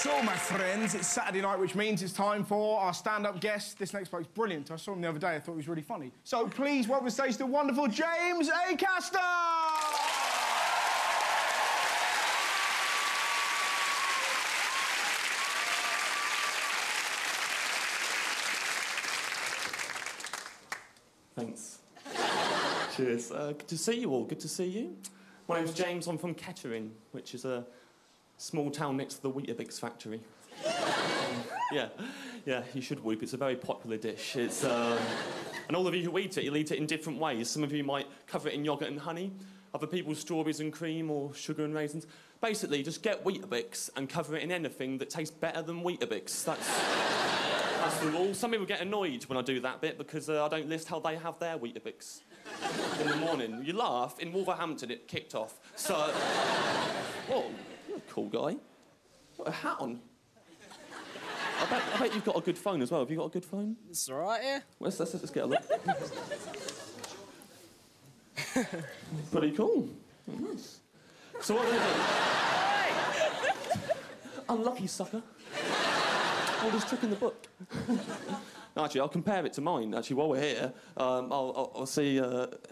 So, my friends, it's Saturday night, which means it's time for our stand-up guest. This next bloke's brilliant. I saw him the other day. I thought he was really funny. So, please welcome to the stage the wonderful James Acaster! Thanks. Cheers. Good to see you all. Good to see you. My name's James. I'm from Kettering, which is a small town next to the Weetabix factory. Yeah, you should whoop. It's a very popular dish. It's and all of you who eat it, you'll eat it in different ways. Some of you might cover it in yoghurt and honey. Other people strawberries and cream or sugar and raisins. Basically, just get Weetabix and cover it in anything that tastes better than Weetabix. That's the rule. Some people get annoyed when I do that bit because I don't list how they have their Weetabix in the morning. You laugh. In Wolverhampton, it kicked off. So, whoa, you're a cool guy. Got a hat on. I bet you've got a good phone as well. Have you got a good phone? It's all right, yeah. Well, let's get a look. Pretty cool. Nice. So what are they doing? Unlucky sucker. Oldest trick in the book. Actually, I'll compare it to mine. Actually, while we're here, I'll see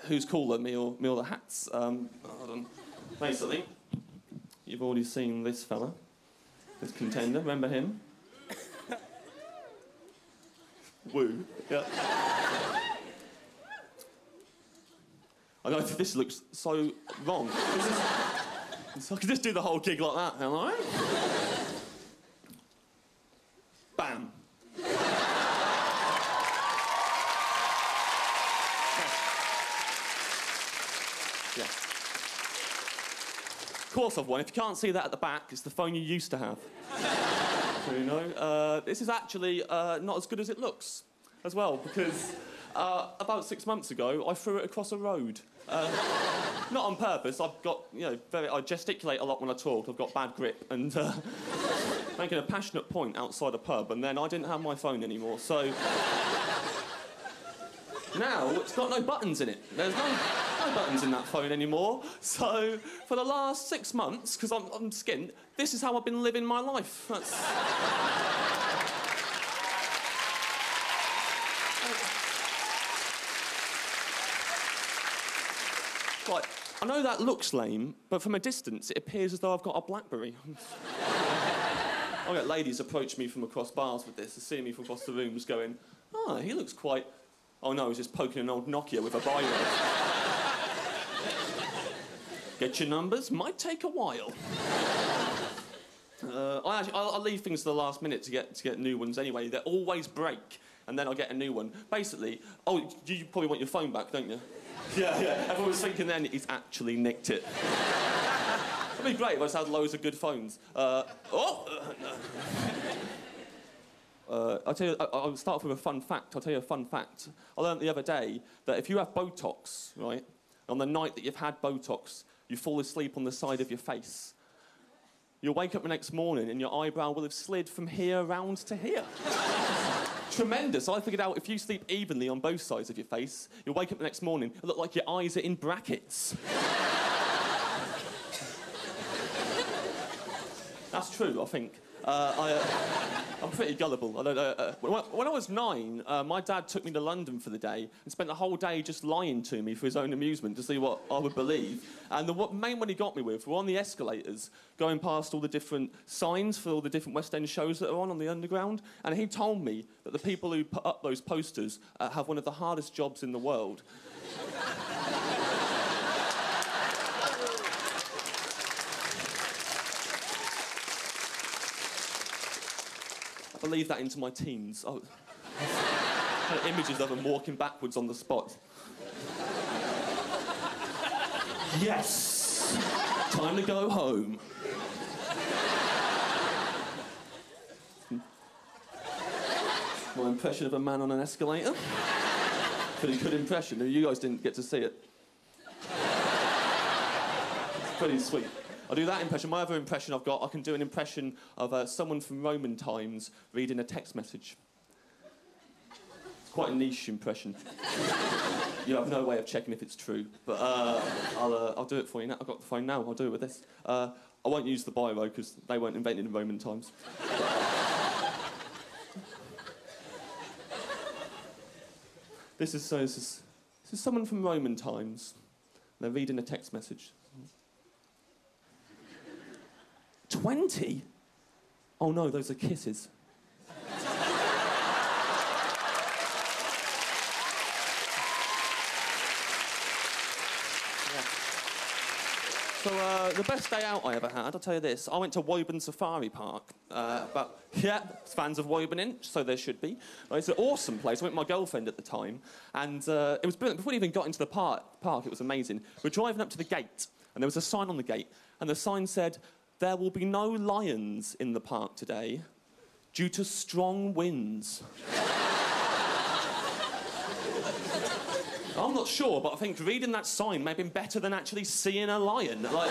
who's cooler, me or the hats. Hold on. Basically, you've already seen this fella, this contender. Remember him? Woo. Yeah. I know this looks so wrong. So I could just do the whole gig like that, am I? Bam. Yeah. Of course I've won. If you can't see that at the back, it's the phone you used to have. So, you know, this is actually not as good as it looks as well, because about 6 months ago, I threw it across a road. Not on purpose. I've got, you know, I gesticulate a lot when I talk. I've got bad grip, and making a passionate point outside a pub, and then I didn't have my phone anymore, so now it's got no buttons in it. There's no buttons in that phone anymore. So for the last 6 months, because I'm skint, this is how I've been living my life. That's... Right, I know that looks lame, but from a distance it appears as though I've got a BlackBerry. I get ladies approach me from across bars with this, seeing me from across the rooms going, oh, he looks quite... Oh no, he's just poking an old Nokia with a biro. Get your numbers, might take a while. I'll leave things to the last minute to get new ones anyway. They always break, and then I'll get a new one. Basically, oh, you probably want your phone back, don't you? Yeah. Everyone was thinking then he's actually nicked it. It'd be great if I just had loads of good phones. I'll tell you, I'll start off with a fun fact. I'll tell you a fun fact. I learned the other day that if you have Botox, right, on the night that you've had Botox, you fall asleep on the side of your face. You'll wake up the next morning and your eyebrow will have slid from here round to here. Tremendous. I figured out if you sleep evenly on both sides of your face, you'll wake up the next morning, it'll look like your eyes are in brackets. That's true, I think. I'm pretty gullible. I don't know. When I was 9, my dad took me to London for the day and spent the whole day just lying to me for his own amusement to see what I would believe. And the main one he got me with were on the escalators, going past all the different signs for all the different West End shows that are on the Underground. And he told me that the people who put up those posters have one of the hardest jobs in the world. I believed that into my teens. I had images of them walking backwards on the spot. Yes! Time to go home. My impression of a man on an escalator. Pretty good impression. You guys didn't get to see it. It's pretty sweet. I'll do that impression. My other impression I've got, I can do an impression of someone from Roman times reading a text message. It's quite a niche impression. You have no way of checking if it's true, but I'll do it for you now. I've got the phone now. I'll do it with this. I won't use the biro because they weren't invented in Roman times. This is someone from Roman times. They're reading a text message. 20? Oh no, those are kisses. So, the best day out I ever had, I'll tell you this, I went to Woburn Safari Park. Fans of Woburn Inch, so there should be. It's an awesome place. I went with my girlfriend at the time, and it was brilliant. Before we even got into the park, it was amazing. We're driving up to the gate, and there was a sign on the gate, and the sign said, "There will be no lions in the park today due to strong winds." I'm not sure, but I think reading that sign may have been better than actually seeing a lion. Like,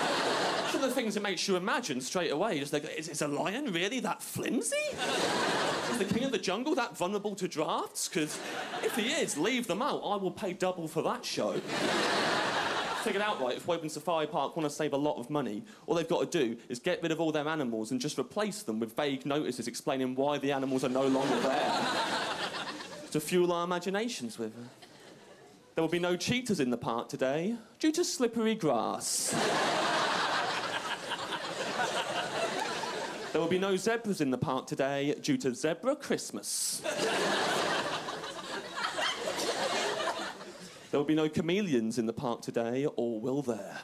some of the things it makes you imagine straight away. Just like, is a lion really that flimsy? Is the king of the jungle that vulnerable to drafts? Because if he is, leave them out. I will pay double for that show. Figured out right, if Woburn Safari Park want to save a lot of money, all they've got to do is get rid of all their animals and just replace them with vague notices explaining why the animals are no longer there. To fuel our imaginations with. There will be no cheetahs in the park today due to slippery grass. There will be no zebras in the park today due to zebra Christmas. There will be no chameleons in the park today, or will there?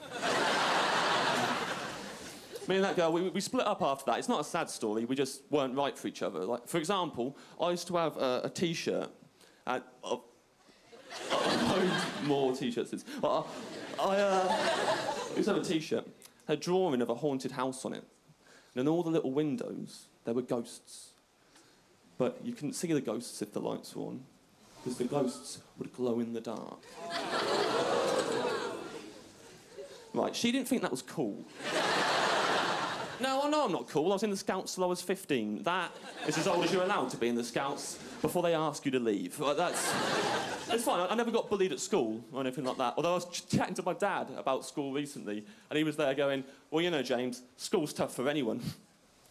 Me and that girl, we split up after that. It's not a sad story, we just weren't right for each other. Like, for example, I used to have a T-shirt and... I've owned more T-shirts since. I used to have a T-shirt, had a drawing of a haunted house on it. And in all the little windows, there were ghosts. But you couldn't see the ghosts if the lights were on, because the ghosts would glow in the dark. Right, she didn't think that was cool. No, I know I'm not cool. I was in the Scouts till I was 15. That is as old as you're allowed to be in the Scouts before they ask you to leave. Like, it's fine. I never got bullied at school or anything like that. Although I was chatting to my dad about school recently, and he was there going, "Well, you know, James, school's tough for anyone.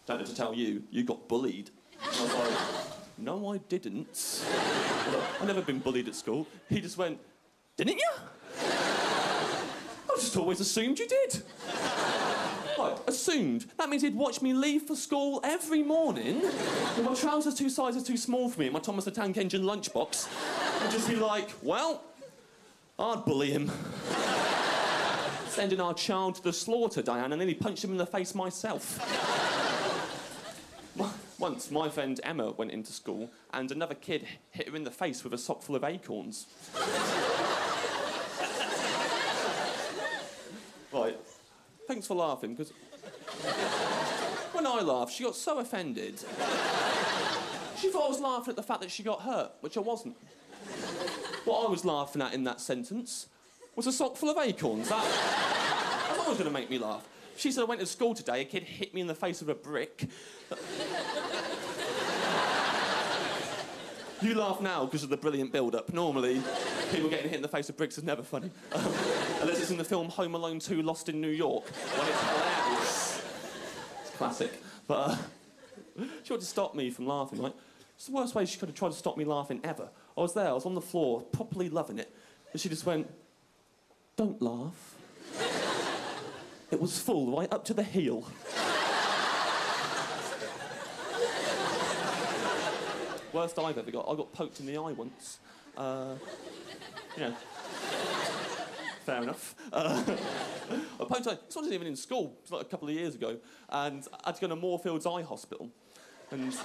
Don't have to tell you, you got bullied." And I was like, "No, I didn't. I've never been bullied at school." He just went, "Didn't you? I just always assumed you did." Right, assumed. That means he'd watch me leave for school every morning with my trousers 2 sizes too small for me and my Thomas the Tank Engine lunchbox and just be like, "Well, I'd bully him." Sending our child to the slaughter, Diane, and nearly punched him in the face myself. Once, my friend Emma went into school and another kid hit her in the face with a sock full of acorns. Right. Thanks for laughing, because when I laughed, she got so offended. She thought I was laughing at the fact that she got hurt, which I wasn't. What I was laughing at in that sentence was a sock full of acorns. That's what was going to make me laugh. She said I went to school today, a kid hit me in the face with a brick. You laugh now because of the brilliant build-up. Normally, people getting hit in the face with bricks is never funny. Unless it's in the film Home Alone 2 Lost in New York, when it's hilarious. It's classic. But she wanted to stop me from laughing, right? It's the worst way she could have tried to stop me laughing ever. I was there, I was on the floor, properly loving it, and she just went, "Don't laugh." It was full right up to the heel. Worst I've ever got. I got poked in the eye once. Yeah. Fair enough. I poked eye. This wasn't even in school. It was like a couple of years ago. And I had to go to Moorfields Eye Hospital. And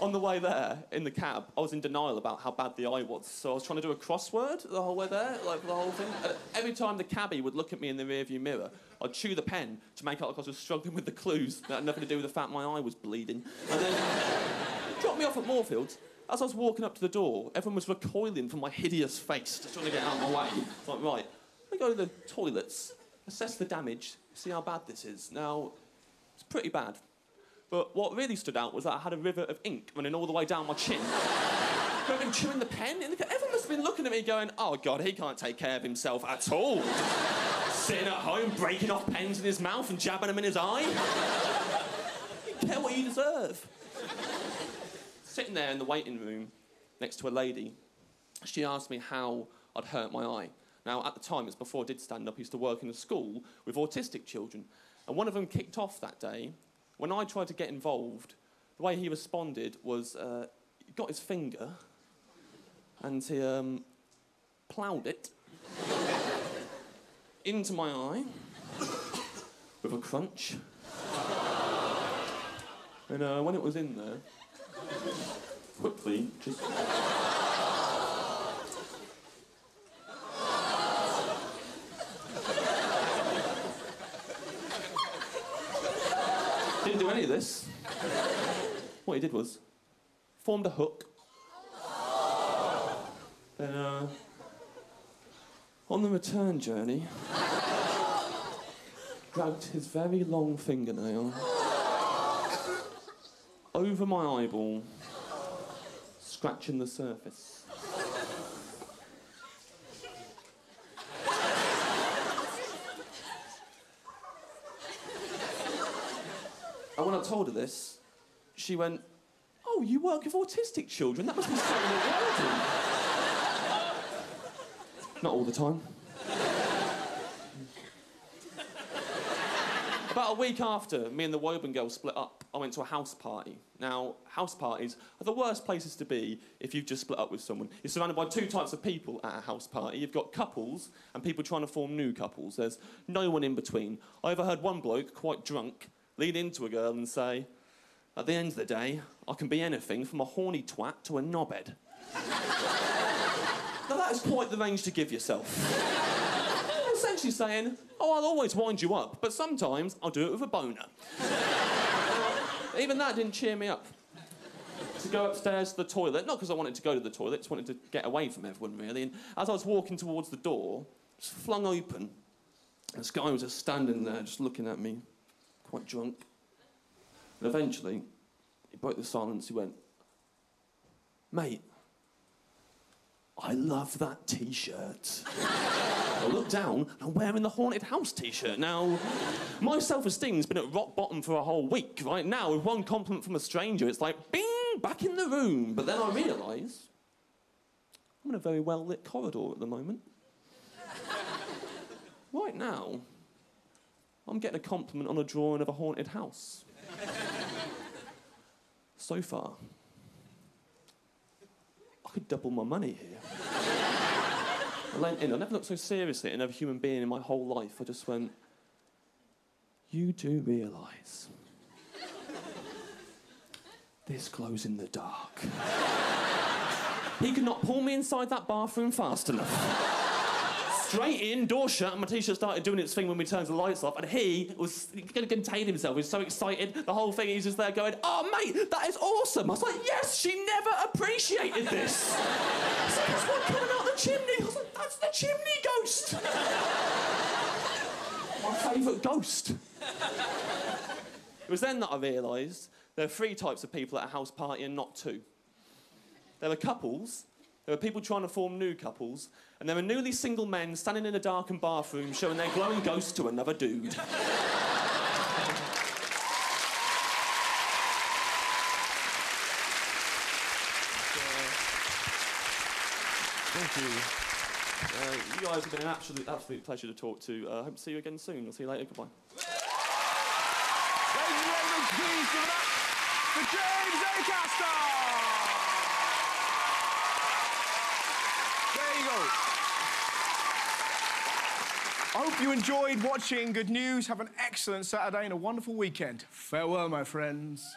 on the way there, in the cab, I was in denial about how bad the eye was. So I was trying to do a crossword the whole way there, like the whole thing. And every time the cabbie would look at me in the rearview mirror, I'd chew the pen to make it like I was struggling with the clues that had nothing to do with the fact my eye was bleeding. And then dropped me off at Moorfields. As I was walking up to the door, everyone was recoiling from my hideous face, just trying to get out of my way. It's like, right, let me go to the toilets, assess the damage, see how bad this is. Now, it's pretty bad. But what really stood out was that I had a river of ink running all the way down my chin. Been chewing the pen. Everyone must have been looking at me going, oh, God, he can't take care of himself at all. Sitting at home, breaking off pens in his mouth and jabbing them in his eye. You get what you deserve. Sitting there in the waiting room next to a lady, she asked me how I'd hurt my eye. Now, at the time, it's before I did stand up, I used to work in a school with autistic children. And one of them kicked off that day. When I tried to get involved, the way he responded was, he got his finger and he ploughed it into my eye with a crunch. And when it was in there, quickly just... Didn't do any of this. What he did was formed a hook. Then, on the return journey, dragged his very long fingernail over my eyeball, scratching the surface. And when I told her this, she went, oh, you work with autistic children? That must be so rewarding. Not all the time. About a week after me and the Woburn girl split up, I went to a house party. Now, house parties are the worst places to be if you've just split up with someone. You're surrounded by two types of people at a house party. You've got couples and people trying to form new couples. There's no one in between. I overheard one bloke, quite drunk, lean into a girl and say, at the end of the day, I can be anything from a horny twat to a knobhead. Now, that is quite the range to give yourself. Essentially saying, oh, I'll always wind you up, but sometimes I'll do it with a boner. Even that didn't cheer me up. To go upstairs to the toilet, not because I wanted to go to the toilet, just wanted to get away from everyone, really. And as I was walking towards the door, it was flung open. And this guy was just standing there, just looking at me, quite drunk. And eventually, he broke the silence. He went, mate, I love that T-shirt. I looked down, and I'm wearing the Haunted House T-shirt. Now, my self-esteem's been at rock bottom for a whole week. Right now, with one compliment from a stranger, it's like, bing, back in the room. But then I realise I'm in a very well-lit corridor at the moment. Right now, I'm getting a compliment on a drawing of a haunted house. So far, I could double my money here. I leant in. I never looked so seriously at another human being in my whole life. I just went, you do realise this glows in the dark. He could not pull me inside that bathroom fast enough. Straight in, door shut, and my T-shirt started doing its thing when we turned the lights off, and he was going to contain himself. He was so excited, the whole thing, he's just there going, oh, mate, that is awesome. I was like, yes, she never appreciated this. I was like, it's one coming out the chimney. I was like, that's the chimney ghost. My favourite ghost. It was then that I realised there are three types of people at a house party and not two. There are couples, there are people trying to form new couples, and there are newly single men standing in a darkened bathroom showing their glowing ghost to another dude. Thank you. You guys have been an absolute pleasure to talk to. I hope to see you again soon. I'll see you later. Goodbye. Ladies and gentlemen, please give it up for James Acaster! There you go. I hope you enjoyed watching Good News. Have an excellent Saturday and a wonderful weekend. Farewell, my friends.